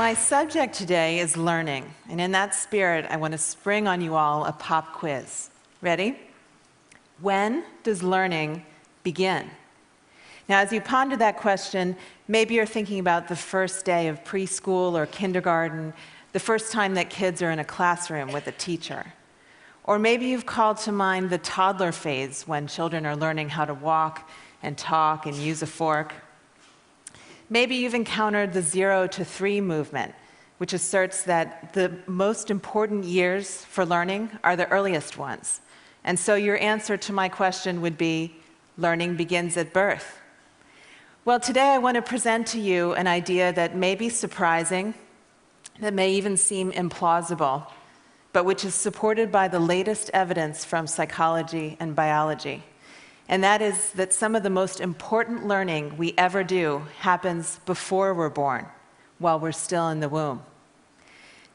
My subject today is learning, and in that spirit, I want to spring on you all a pop quiz. Ready? When does learning begin? Now, as you ponder that question, maybe you're thinking about the first day of preschool or kindergarten, the first time that kids are in a classroom with a teacher. Or maybe you've called to mind the toddler phase when children are learning how to walk and talk and use a fork. Maybe you've encountered the 0 to 3 movement, which asserts that the most important years for learning are the earliest ones. And so your answer to my question would be, learning begins at birth. Well, today I want to present to you an idea that may be surprising, that may even seem implausible, but which is supported by the latest evidence from psychology and biology. And that is that some of the most important learning we ever do happens before we're born, while we're still in the womb.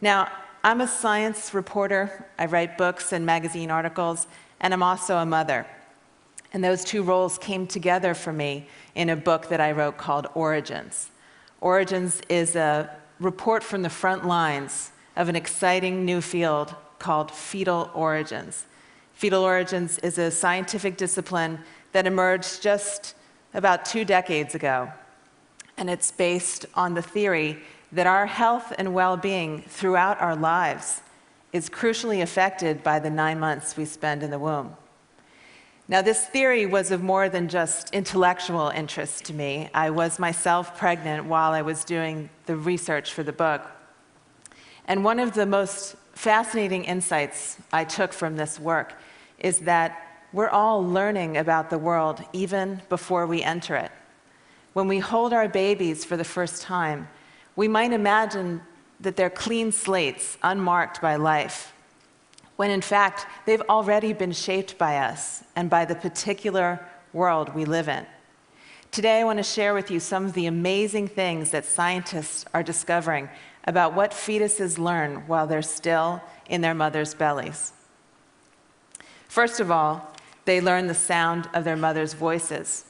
Now, I'm a science reporter. I write books and magazine articles, and I'm also a mother. And those two roles came together for me in a book that I wrote called Origins. Origins is a report from the front lines of an exciting new field called fetal origins. Fetal origins is a scientific discipline that emerged just about 2 decades ago. And it's based on the theory that our health and well-being throughout our lives is crucially affected by the 9 months we spend in the womb. Now, this theory was of more than just intellectual interest to me. I was myself pregnant while I was doing the research for the book. And one of the most fascinating insights I took from this work is that we're all learning about the world even before we enter it. When we hold our babies for the first time, we might imagine that they're clean slates, unmarked by life, when in fact, they've already been shaped by us and by the particular world we live in. Today, I want to share with you some of the amazing things that scientists are discovering about what fetuses learn while they're still in their mother's bellies. First of all, they learn the sound of their mother's voices.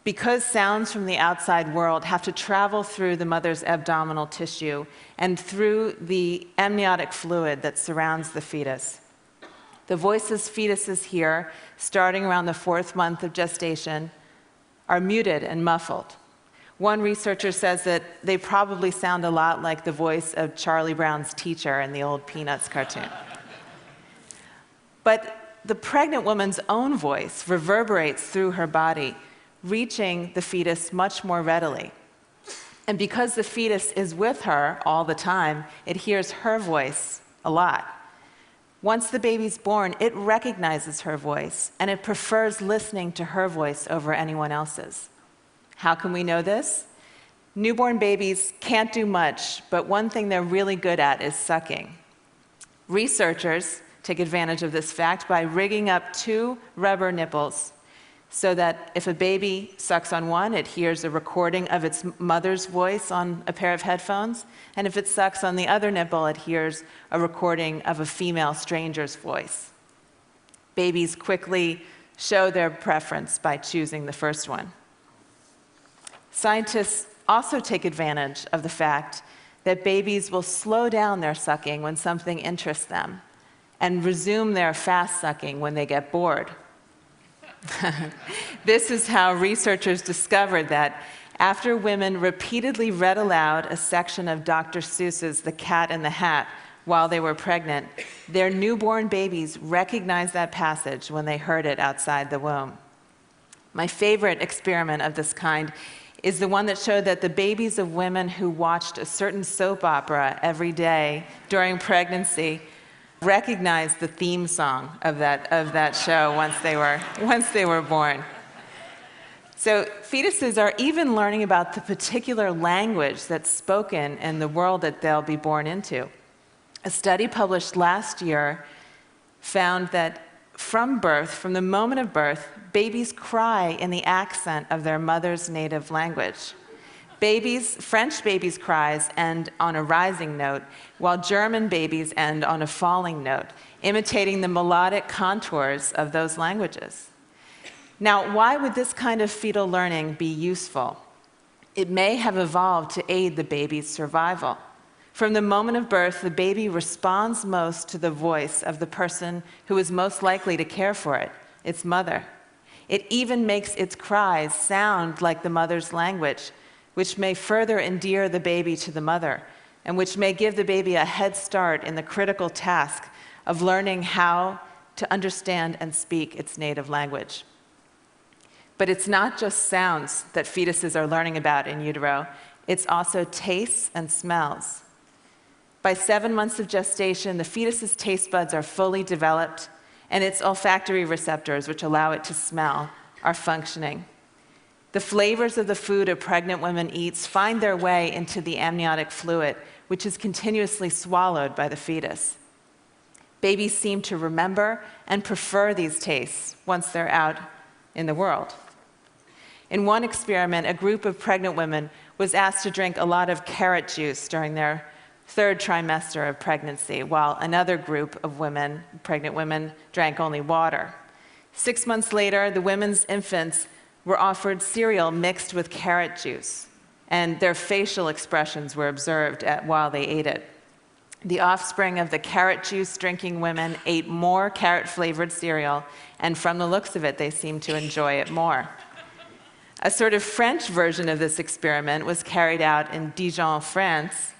Because sounds from the outside world have to travel through the mother's abdominal tissue and through the amniotic fluid that surrounds the fetus, the voices fetuses hear, starting around the 4th month of gestation, are muted and muffled. One researcher says that they probably sound a lot like the voice of Charlie Brown's teacher in the old Peanuts cartoon. But the pregnant woman's own voice reverberates through her body, reaching the fetus much more readily. And because the fetus is with her all the time, it hears her voice a lot. Once the baby's born, it recognizes her voice, and it prefers listening to her voice over anyone else's. How can we know this? Newborn babies can't do much, but one thing they're really good at is sucking. Researchers take advantage of this fact by rigging up 2 rubber nipples so that if a baby sucks on one, it hears a recording of its mother's voice on a pair of headphones, and if it sucks on the other nipple, it hears a recording of a female stranger's voice. Babies quickly show their preference by choosing the first one. Scientists also take advantage of the fact that babies will slow down their sucking when something interests them and resume their fast sucking when they get bored. This is how researchers discovered that after women repeatedly read aloud a section of Dr. Seuss's The Cat in the Hat while they were pregnant, their newborn babies recognized that passage when they heard it outside the womb. My favorite experiment of this kind is the one that showed that the babies of women who watched a certain soap opera every day during pregnancy recognized the theme song of that show once they were born. So fetuses are even learning about the particular language that's spoken in the world that they'll be born into. A study published last year found that from birth, from the moment of birth, babies cry in the accent of their mother's native language. French babies cries end on a rising note, while German babies end on a falling note, imitating the melodic contours of those languages. Now, why would this kind of fetal learning be useful? It may have evolved to aid the baby's survival. From the moment of birth, the baby responds most to the voice of the person who is most likely to care for it, its mother. It even makes its cries sound like the mother's language, which may further endear the baby to the mother, and which may give the baby a head start in the critical task of learning how to understand and speak its native language. But it's not just sounds that fetuses are learning about in utero, it's also tastes and smells. By 7 months of gestation, the fetus's taste buds are fully developed, and its olfactory receptors, which allow it to smell, are functioning. The flavors of the food a pregnant woman eats find their way into the amniotic fluid, which is continuously swallowed by the fetus. Babies seem to remember and prefer these tastes once they're out in the world. In one experiment, a group of pregnant women was asked to drink a lot of carrot juice during their 3rd trimester of pregnancy, while another group of women, pregnant women, drank only water. 6 months later, the women's infants were offered cereal mixed with carrot juice, and their facial expressions were observed while they ate it. The offspring of the carrot juice drinking women ate more carrot-flavored cereal, and from the looks of it, they seemed to enjoy it more. A sort of French version of this experiment was carried out in Dijon, France,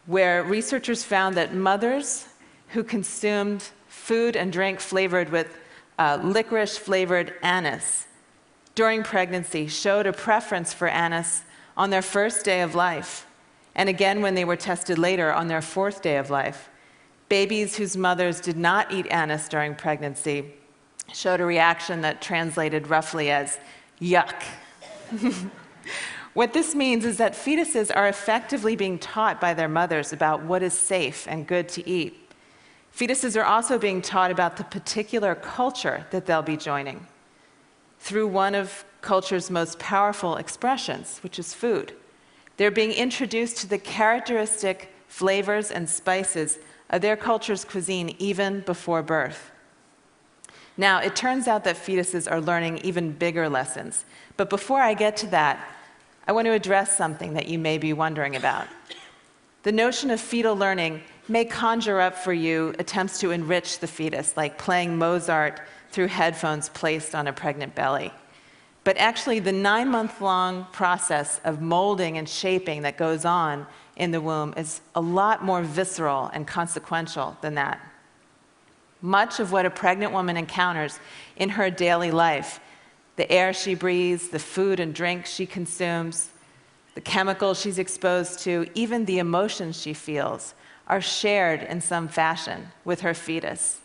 where researchers found that mothers who consumed food and drink flavored with licorice-flavored anise during pregnancy showed a preference for anise on their 1st day of life, and again when they were tested later on their 4th day of life. Babies whose mothers did not eat anise during pregnancy showed a reaction that translated roughly as yuck. What this means is that fetuses are effectively being taught by their mothers about what is safe and good to eat. Fetuses are also being taught about the particular culture that they'll be joining through one of culture's most powerful expressions, which is food. They're being introduced to the characteristic flavors and spices of their culture's cuisine even before birth. Now, it turns out that fetuses are learning even bigger lessons. But before I get to that, I want to address something that you may be wondering about. The notion of fetal learning may conjure up for you attempts to enrich the fetus, like playing Mozart through headphones placed on a pregnant belly. But actually, the 9-month-long process of molding and shaping that goes on in the womb is a lot more visceral and consequential than that. Much of what a pregnant woman encounters in her daily life, the air she breathes, the food and drink she consumes, the chemicals she's exposed to, even the emotions she feels, are shared in some fashion with her fetus.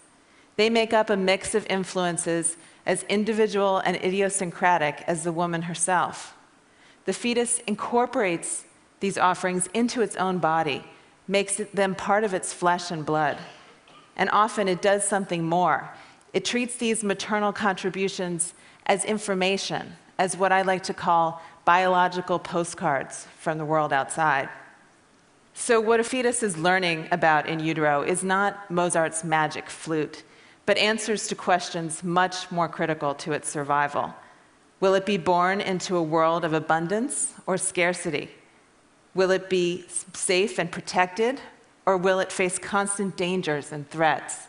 They make up a mix of influences as individual and idiosyncratic as the woman herself. The fetus incorporates these offerings into its own body, makes them part of its flesh and blood. And often it does something more. It treats these maternal contributions as information, as what I like to call biological postcards from the world outside. So what a fetus is learning about in utero is not Mozart's magic flute, but answers to questions much more critical to its survival. Will it be born into a world of abundance or scarcity? Will it be safe and protected, or will it face constant dangers and threats?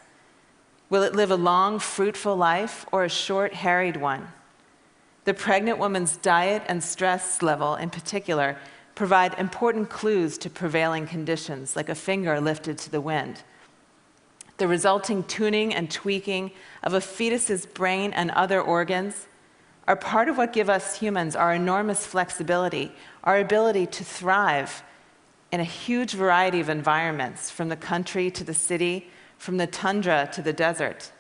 Will it live a long, fruitful life or a short, harried one? The pregnant woman's diet and stress level, in particular, provide important clues to prevailing conditions, like a finger lifted to the wind. The resulting tuning and tweaking of a fetus's brain and other organs are part of what give us humans our enormous flexibility, our ability to thrive in a huge variety of environments, from the country to the city, from the tundra to the desert.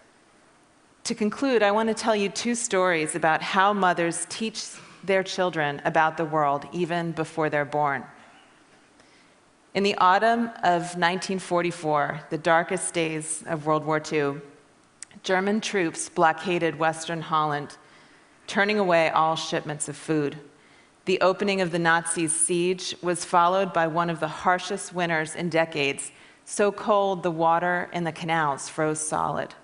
To conclude, I want to tell you 2 stories about how mothers teach their children about the world even before they're born. In the autumn of 1944, the darkest days of World War II, German troops blockaded Western Holland, turning away all shipments of food. The opening of the Nazis' siege was followed by one of the harshest winters in decades, so cold the water in the canals froze solid.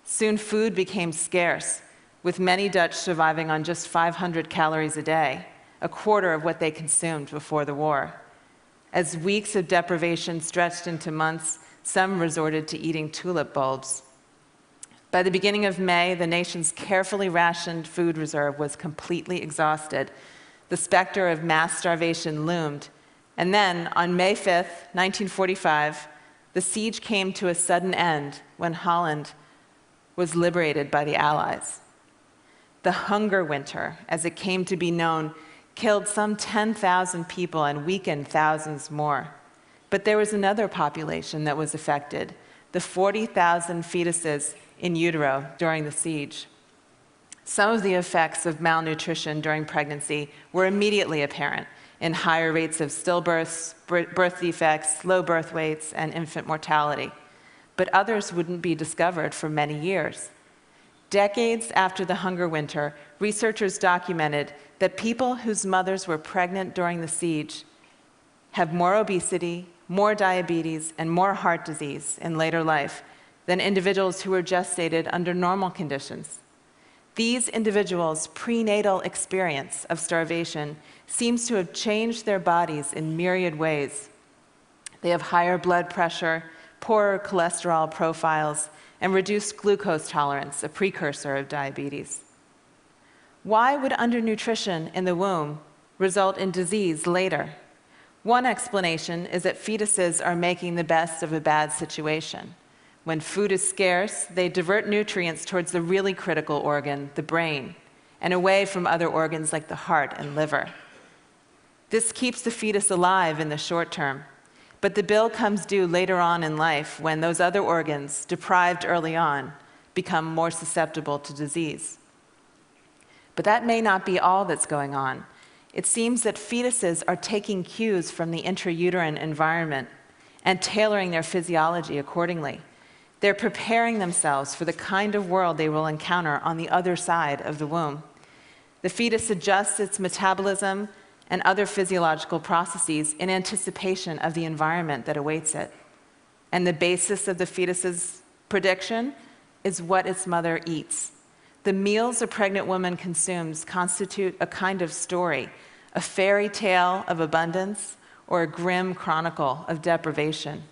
Soon food became scarce, with many Dutch surviving on just 500 calories a day, a quarter of what they consumed before the war. As weeks of deprivation stretched into months, some resorted to eating tulip bulbs. By the beginning of May, the nation's carefully rationed food reserve was completely exhausted. The specter of mass starvation loomed. And then, on May 5th, 1945, the siege came to a sudden end when Holland was liberated by the Allies. The hunger winter, as it came to be known, killed some 10,000 people and weakened thousands more. But there was another population that was affected, the 40,000 fetuses in utero during the siege. Some of the effects of malnutrition during pregnancy were immediately apparent in higher rates of stillbirths, birth defects, low birth weights, and infant mortality. But others wouldn't be discovered for many years. Decades after the hunger winter, researchers documented that people whose mothers were pregnant during the siege have more obesity, more diabetes, and more heart disease in later life than individuals who were gestated under normal conditions. These individuals' prenatal experience of starvation seems to have changed their bodies in myriad ways. They have higher blood pressure, poorer cholesterol profiles, and reduced glucose tolerance, a precursor of diabetes. Why would undernutrition in the womb result in disease later? One explanation is that fetuses are making the best of a bad situation. When food is scarce, they divert nutrients towards the really critical organ, the brain, and away from other organs like the heart and liver. This keeps the fetus alive in the short term, but the bill comes due later on in life when those other organs, deprived early on, become more susceptible to disease. But that may not be all that's going on. It seems that fetuses are taking cues from the intrauterine environment and tailoring their physiology accordingly. They're preparing themselves for the kind of world they will encounter on the other side of the womb. The fetus adjusts its metabolism and other physiological processes in anticipation of the environment that awaits it. And the basis of the fetus's prediction is what its mother eats. The meals a pregnant woman consumes constitute a kind of story, a fairy tale of abundance or a grim chronicle of deprivation.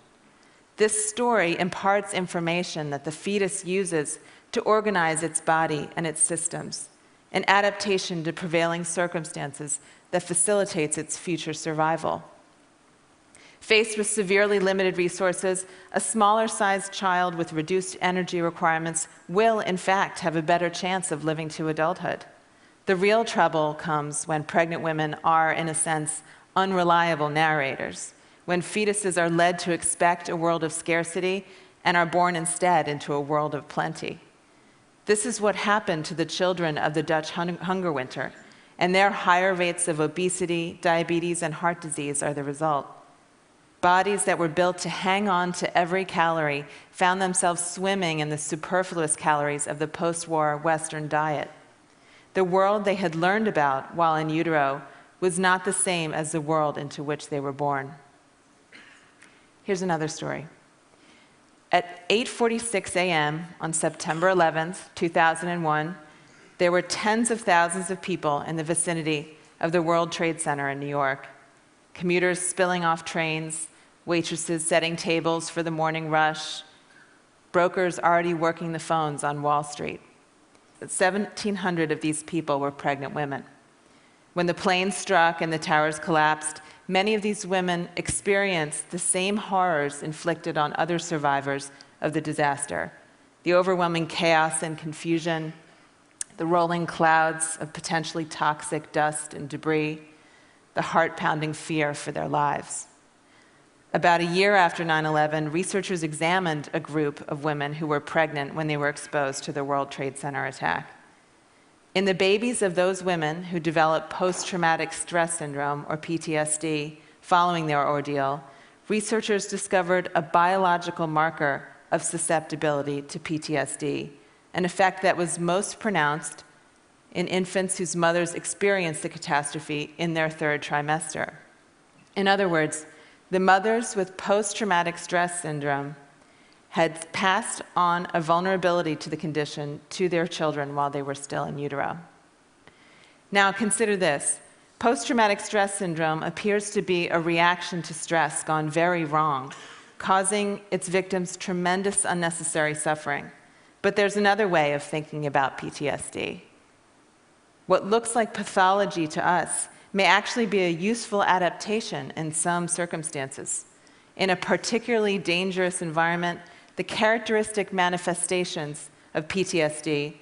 This story imparts information that the fetus uses to organize its body and its systems, an adaptation to prevailing circumstances that facilitates its future survival. Faced with severely limited resources, a smaller-sized child with reduced energy requirements will, in fact, have a better chance of living to adulthood. The real trouble comes when pregnant women are, in a sense, unreliable narrators, when fetuses are led to expect a world of scarcity and are born instead into a world of plenty. This is what happened to the children of the Dutch hunger winter, and their higher rates of obesity, diabetes, and heart disease are the result. Bodies that were built to hang on to every calorie found themselves swimming in the superfluous calories of the post-war Western diet. The world they had learned about while in utero was not the same as the world into which they were born. Here's another story. At 8:46 a.m. on September 11th, 2001, there were tens of thousands of people in the vicinity of the World Trade Center in New York. Commuters spilling off trains, waitresses setting tables for the morning rush, brokers already working the phones on Wall Street. 1,700 of these people were pregnant women. When the planes struck and the towers collapsed, many of these women experienced the same horrors inflicted on other survivors of the disaster: the overwhelming chaos and confusion, the rolling clouds of potentially toxic dust and debris, the heart-pounding fear for their lives. About a year after 9/11, researchers examined a group of women who were pregnant when they were exposed to the World Trade Center attack. In the babies of those women who developed post-traumatic stress syndrome, or PTSD, following their ordeal, researchers discovered a biological marker of susceptibility to PTSD, an effect that was most pronounced in infants whose mothers experienced the catastrophe in their third trimester. In other words, the mothers with post-traumatic stress syndrome had passed on a vulnerability to the condition to their children while they were still in utero. Now consider this. Post-traumatic stress syndrome appears to be a reaction to stress gone very wrong, causing its victims tremendous unnecessary suffering. But there's another way of thinking about PTSD. What looks like pathology to us may actually be a useful adaptation in some circumstances. In a particularly dangerous environment, the characteristic manifestations of PTSD,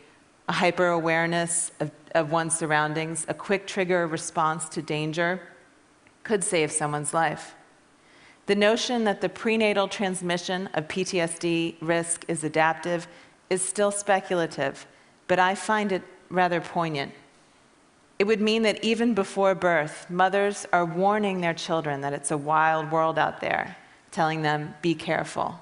a hyper-awareness of one's surroundings, a quick trigger response to danger, could save someone's life. The notion that the prenatal transmission of PTSD risk is adaptive is still speculative, but I find it rather poignant. It would mean that even before birth, mothers are warning their children that it's a wild world out there, telling them, be careful.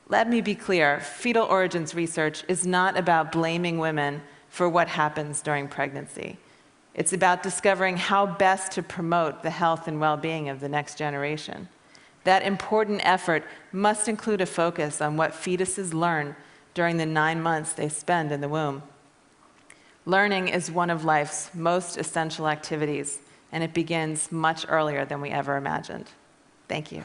Let me be clear, fetal origins research is not about blaming women for what happens during pregnancy. It's about discovering how best to promote the health and well-being of the next generation. That important effort must include a focus on what fetuses learn during the 9 months they spend in the womb. Learning is one of life's most essential activities, and it begins much earlier than we ever imagined. Thank you.